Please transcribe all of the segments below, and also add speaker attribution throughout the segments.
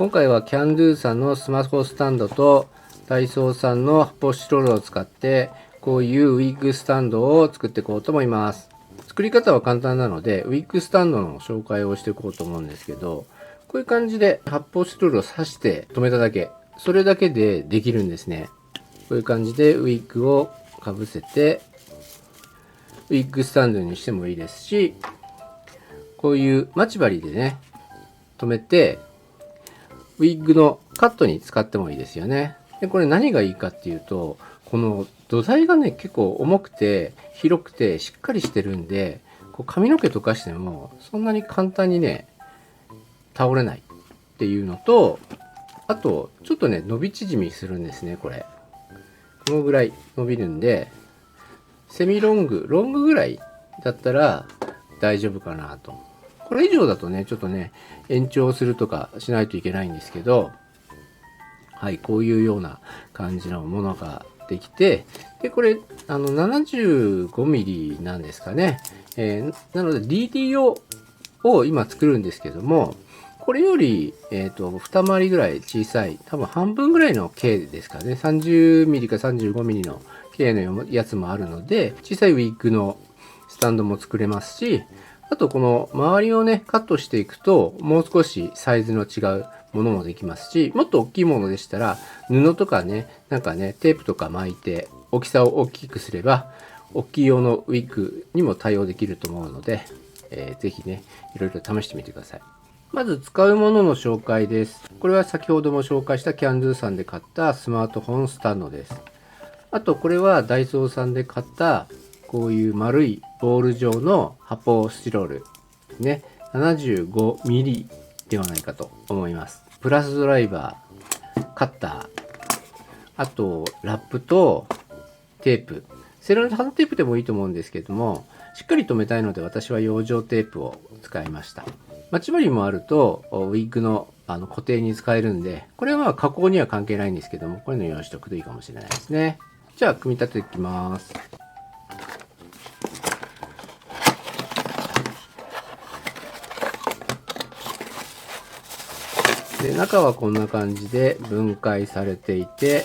Speaker 1: 今回はキャンドゥさんのスマホスタンドとダイソーさんの発泡スチロールを使ってこういうウィッグスタンドを作っていこうと思います。作り方は簡単なのでウィッグスタンドの紹介をしていこうと思うんですけど、こういう感じで発泡スチロールを刺して留めただけ、それだけでできるんですね。こういう感じでウィッグをかぶせてウィッグスタンドにしてもいいですし、こういう待ち針でね留めてウィッグのカットに使ってもいいですよね。でこれ何がいいかっていうと、この土台がね結構重くて広くてしっかりしてるんで、こう髪の毛とかしてもそんなに簡単にね倒れないっていうのと、あとちょっとね伸び縮みするんですね。このぐらい伸びるんで、セミロングぐらいだったら大丈夫かなと。これ以上だとねちょっとね延長するとかしないといけないんですけど、はい、こういうような感じのものができて、でこれ75ミリなんですかね、なので DDO を今作るんですけども、これより、二回りぐらい小さい、多分半分ぐらいの径ですかね、30ミリか35ミリの径のやつもあるので、小さいウィッグのスタンドも作れますし、あとこの周りをねカットしていくともう少しサイズの違うものもできますし、もっと大きいものでしたら布とかね、なんかねテープとか巻いて大きさを大きくすれば大きい用のウィッグにも対応できると思うので、ぜひねいろいろ試してみてください。まず使うものの紹介です。これは先ほども紹介したキャンドゥさんで買ったスマートフォンスタンドです。あとこれはダイソーさんで買ったこういう丸いボール状の発泡スチロールね、75ミリではないかと思います。プラスドライバー、カッター、あとラップとテープ、セロハンテープでもいいと思うんですけども、しっかり留めたいので私は養生テープを使いました。待ち針もあるとウィッグの固定に使えるんで、これは加工には関係ないんですけども、こういうの用意しておくといいかもしれないですね。じゃあ組み立てていきます。で中はこんな感じで分解されていて、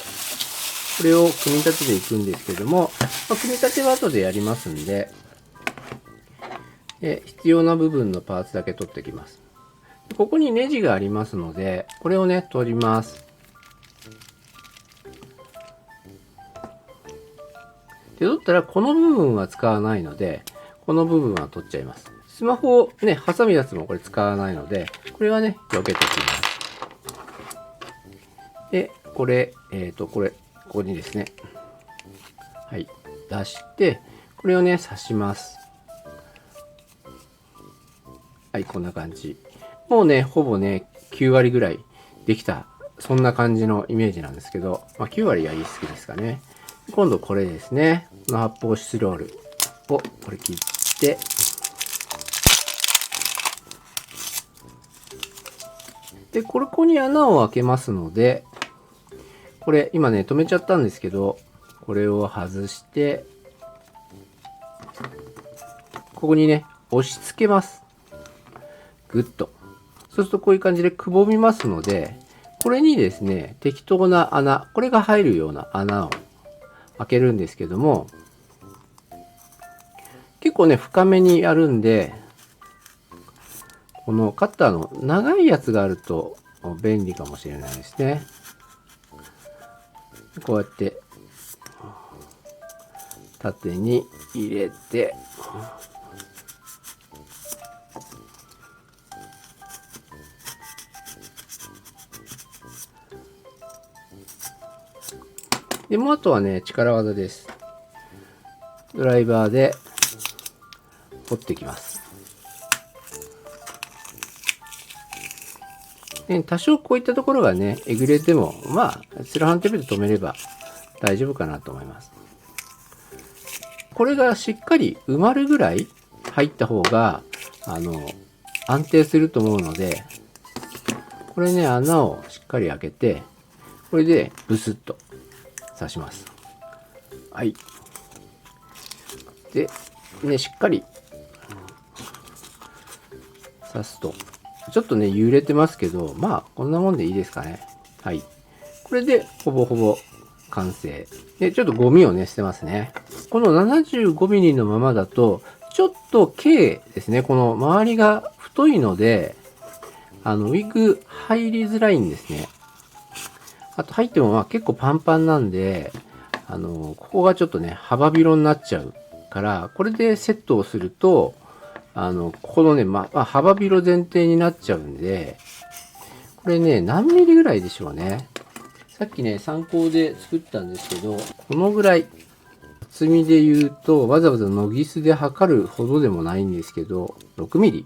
Speaker 1: これを組み立てていくんですけども、組み立ては後でやりますんで、必要な部分のパーツだけ取ってきます。ここにネジがありますので、これをね取ります。で取ったらこの部分は使わないので、この部分は取っちゃいます。スマホをね挟むやつもこれ使わないので、これはね避けておきます。でこれここにですね、はい、出してこれをね刺します。はい、こんな感じ。もうねほぼね9割ぐらいできた、そんな感じのイメージなんですけど、9割は言い過ぎですかね。今度これですね、この発泡スチロールをこれ切って、でここに穴を開けますので、これ今ね止めちゃったんですけど、これを外してここにね押し付けます。グッと。そうするとこういう感じでくぼみますので、これにですね適当な穴、これが入るような穴を開けるんですけども、結構ね深めにやるんで、このカッターの長いやつがあると便利かもしれないですね。こうやって縦に入れて、でもうあとはね力技です。ドライバーで掘ってきます。多少こういったところがねえぐれても、セロハンテープで留めれば大丈夫かなと思います。これがしっかり埋まるぐらい入った方が安定すると思うので、これね穴をしっかり開けて、これでブスッと刺します。はい。でねしっかり刺すとちょっとね、揺れてますけど、まあ、こんなもんでいいですかね。はい。これで、ほぼほぼ完成。で、ちょっとゴミをね、捨てますね。この 75mm のままだと、ちょっと径ですね、この周りが太いので、ウィッグ入りづらいんですね。あと入ってもまあ結構パンパンなんで、ここがちょっとね、幅広になっちゃうから、これでセットをすると、ここのね、幅広前提になっちゃうんで、これね、何ミリぐらいでしょうね。さっきね、参考で作ったんですけど、このぐらい。厚みで言うと、わざわざノギスで測るほどでもないんですけど、6ミリ。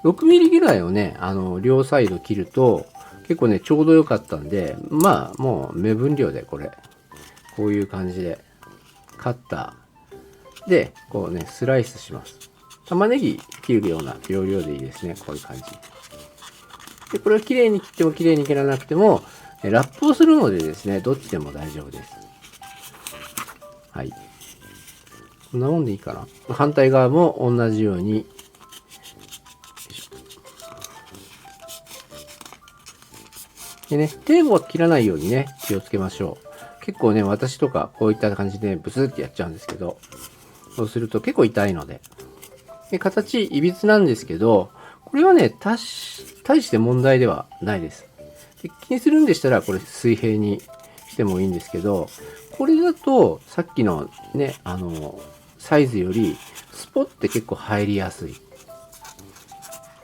Speaker 1: 6ミリぐらいをね、両サイド切ると、結構ね、ちょうど良かったんで、まあ、もう目分量でこれ、こういう感じで、カッターで、こうね、スライスします。玉ねぎ切るような要領でいいですね。こういう感じ。で、これを綺麗に切っても綺麗に切らなくても、ラップをするのでですね、どっちでも大丈夫です。はい。こんなもんでいいかな。反対側も同じように。でね、底部は切らないようにね、気をつけましょう。結構ね、私とかこういった感じでブスってやっちゃうんですけど、そうすると結構痛いので。で、形、いびつなんですけど、これはね、大して問題ではないです。で、気にするんでしたら、これ水平にしてもいいんですけど、これだと、さっきのね、サイズより、スポって結構入りやすい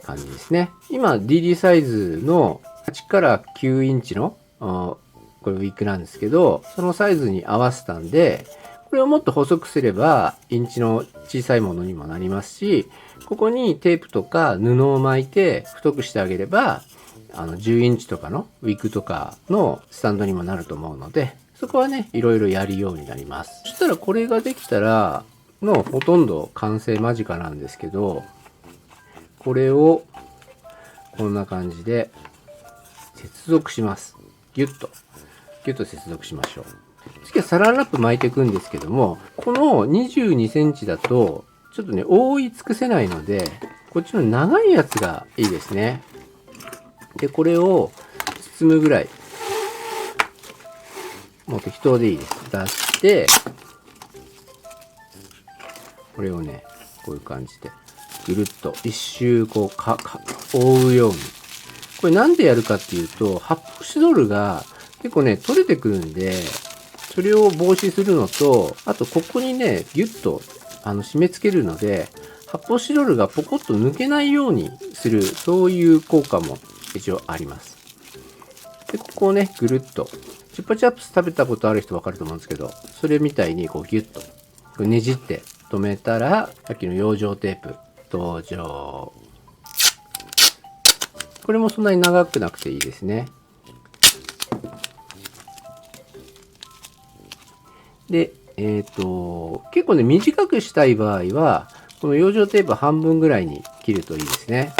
Speaker 1: 感じですね。今、DD サイズの8から9インチの、これウィッグなんですけど、そのサイズに合わせたんで、これをもっと細くすれば、インチの小さいものにもなりますし、ここにテープとか布を巻いて太くしてあげれば、10インチとかのウィッグとかのスタンドにもなると思うので、そこはね、いろいろやるようになります。そしたらこれができたら、ほとんど完成間近なんですけど、これをこんな感じで接続します。ギュッと接続しましょう。次はサランラップ巻いていくんですけども、この22センチだと、ちょっとね、覆い尽くせないので、こっちの長いやつがいいですね。で、これを包むぐらい、もう適当でいいです。出して、これをね、こういう感じで、ぐるっと一周こう覆うように。これなんでやるかっていうと、発泡スチロールが結構ね、取れてくるんで、それを防止するのと、あとここにね、ギュッと締め付けるので、発泡スチロールがポコッと抜けないようにする、そういう効果も一応あります。で、ここをね、ぐるっと、チュッパチャップス食べたことある人わかると思うんですけど、それみたいにこうギュッとねじって止めたら、さっきの養生テープ登場。これもそんなに長くなくていいですね。で、結構ね、短くしたい場合は、この養生テープ半分ぐらいに切るといいですね。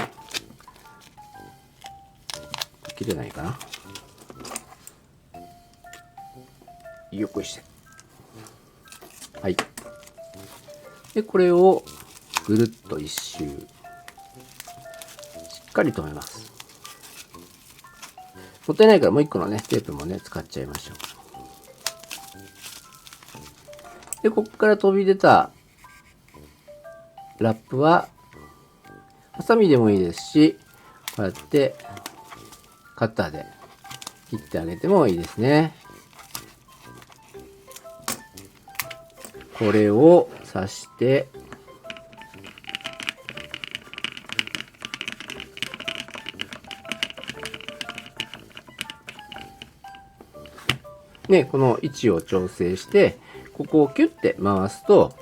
Speaker 1: 切れないかな。よくして。はい。で、これをぐるっと一周、しっかり留めます。もったいないからもう一個のね、テープもね、使っちゃいましょう。で、ここから飛び出たラップは、ハサミでもいいですし、こうやってカッターで切ってあげてもいいですね。これを刺して、ね、この位置を調整して、ここをキュッて回すと、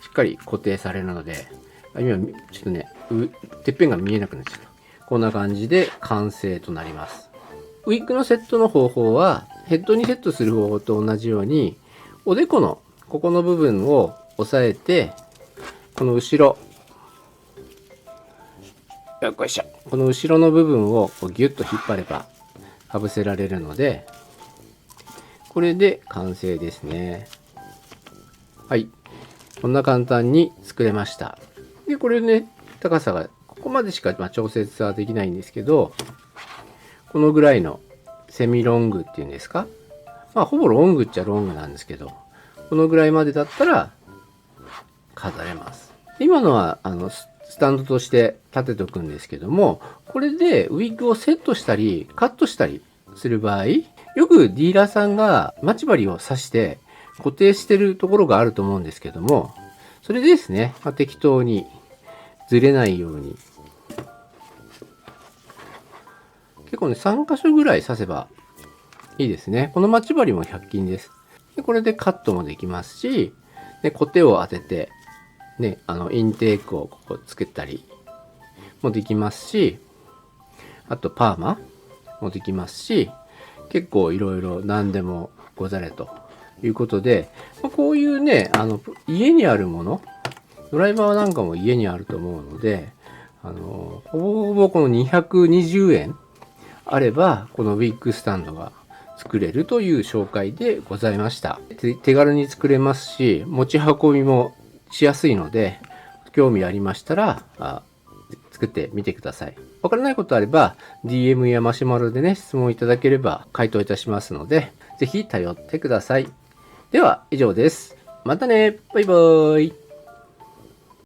Speaker 1: しっかり固定されるので、今、ちょっとね、てっぺんが見えなくなっちゃった。こんな感じで完成となります。ウィッグのセットの方法は、ヘッドにセットする方法と同じように、おでこのここの部分を押さえて、この後ろ、よっしょ。この後ろの部分をギュッと引っ張れば、かぶせられるので、これで完成ですね。はい。こんな簡単に作れました。で、これね、高さがこここまでしか調節はできないんですけど、このぐらいのセミロングっていうんですか、ほぼロングっちゃロングなんですけど、このぐらいまでだったら飾れます。今のはスタンドとして立てておくんですけども、これでウィッグをセットしたりカットしたりする場合、よくディーラーさんが待ち針を刺して固定してるところがあると思うんですけども、それでですね、適当にずれないように、結構ね、3箇所ぐらい刺せばいいですね。この待ち針も100均です。でこれでカットもできますし、でコテを当てて、ね、インテークをここつけたりもできますし、あとパーマもできますし、結構いろいろ何でもござれということで、こういうね、家にあるもの、ドライバーなんかも家にあると思うので、ほぼほぼこの220円あれば、このウィッグスタンドが作れるという紹介でございました。手軽に作れますし、持ち運びもしやすいので、興味ありましたら、作ってみてください。わからないことあれば、DM やマシュマロでね、質問いただければ回答いたしますので、ぜひ頼ってください。では、以上です。またね。バイバーイ。